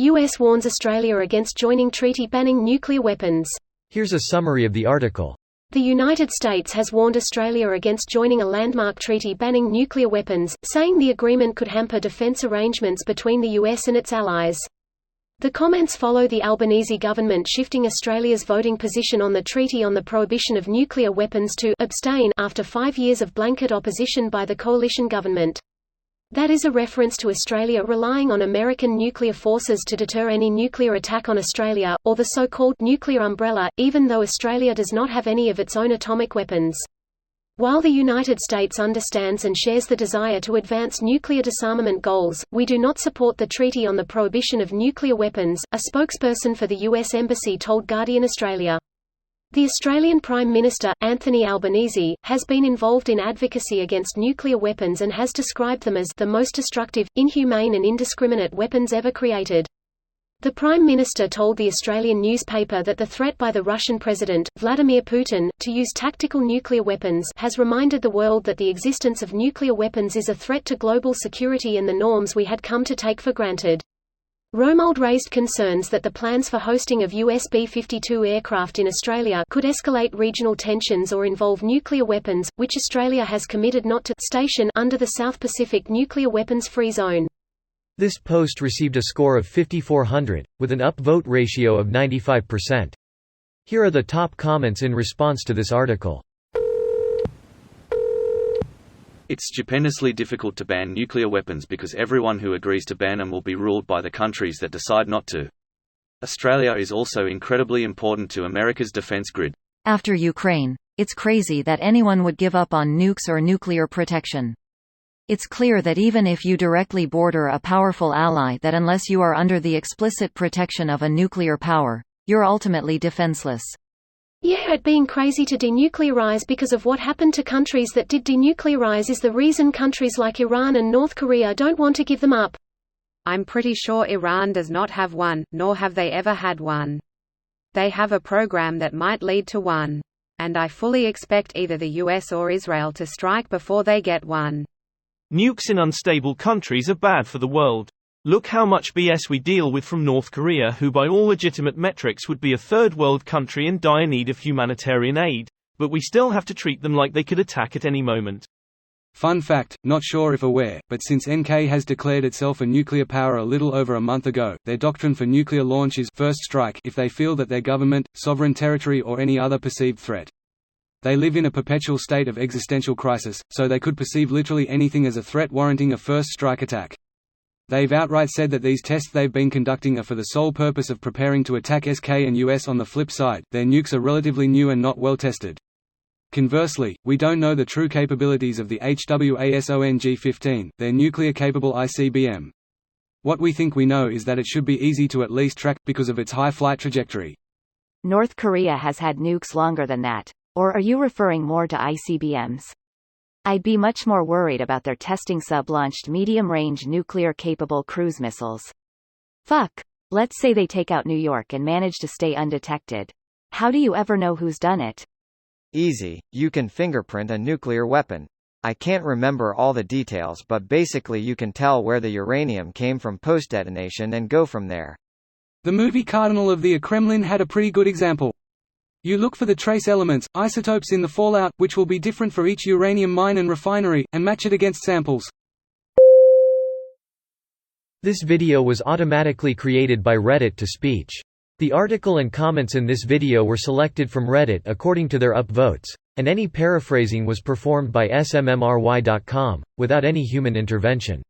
US warns Australia against joining treaty banning nuclear weapons. Here's a summary of the article. The United States has warned Australia against joining a landmark treaty banning nuclear weapons, saying the agreement could hamper defense arrangements between the US and its allies. The comments follow the Albanese government shifting Australia's voting position on the Treaty on the Prohibition of Nuclear Weapons to abstain after 5 years of blanket opposition by the coalition government. That is a reference to Australia relying on American nuclear forces to deter any nuclear attack on Australia, or the so-called nuclear umbrella, even though Australia does not have any of its own atomic weapons. While the United States understands and shares the desire to advance nuclear disarmament goals, we do not support the Treaty on the Prohibition of Nuclear Weapons, a spokesperson for the U.S. Embassy told Guardian Australia. The Australian Prime Minister, Anthony Albanese, has been involved in advocacy against nuclear weapons and has described them as the most destructive, inhumane and indiscriminate weapons ever created. The Prime Minister told the Australian newspaper that the threat by the Russian President, Vladimir Putin, to use tactical nuclear weapons has reminded the world that the existence of nuclear weapons is a threat to global security and the norms we had come to take for granted. Romold raised concerns that the plans for hosting of US B-52 aircraft in Australia could escalate regional tensions or involve nuclear weapons, which Australia has committed not to station under the South Pacific Nuclear Weapons-Free Zone. This post received a score of 5,400, with an upvote ratio of 95%. Here are the top comments in response to this article. It's stupendously difficult to ban nuclear weapons because everyone who agrees to ban them will be ruled by the countries that decide not to. Australia is also incredibly important to America's defense grid. After Ukraine, it's crazy that anyone would give up on nukes or nuclear protection. It's clear that even if you directly border a powerful ally, that unless you are under the explicit protection of a nuclear power, you're ultimately defenseless. Yeah, it being crazy to denuclearize because of what happened to countries that did denuclearize is the reason countries like Iran and North Korea don't want to give them up. I'm pretty sure Iran does not have one, nor have they ever had one. They have a program that might lead to one. And I fully expect either the US or Israel to strike before they get one. Nukes in unstable countries are bad for the world. Look how much BS we deal with from North Korea, who by all legitimate metrics would be a third world country in dire need of humanitarian aid, but we still have to treat them like they could attack at any moment. Fun fact, not sure if aware, but since NK has declared itself a nuclear power a little over a month ago, their doctrine for nuclear launch is first strike if they feel that their government, sovereign territory or any other perceived threat. They live in a perpetual state of existential crisis, so they could perceive literally anything as a threat warranting a first strike attack. They've outright said that these tests they've been conducting are for the sole purpose of preparing to attack SK and US. On the flip side, their nukes are relatively new and not well tested. Conversely, we don't know the true capabilities of the HWASONG-15, their nuclear-capable ICBM. What we think we know is that it should be easy to at least track, because of its high flight trajectory. North Korea has had nukes longer than that. Or are you referring more to ICBMs? I'd be much more worried about their testing sub-launched medium-range nuclear-capable cruise missiles. Fuck. Let's say they take out New York and manage to stay undetected. How do you ever know who's done it? Easy, you can fingerprint a nuclear weapon. I can't remember all the details, but basically you can tell where the uranium came from post-detonation and go from there. The movie Cardinal of the Kremlin had a pretty good example. You look for the trace elements, isotopes in the fallout, which will be different for each uranium mine and refinery, and match it against samples. This video was automatically created by Reddit to speech. The article and comments in this video were selected from Reddit according to their upvotes, and any paraphrasing was performed by smmry.com, without any human intervention.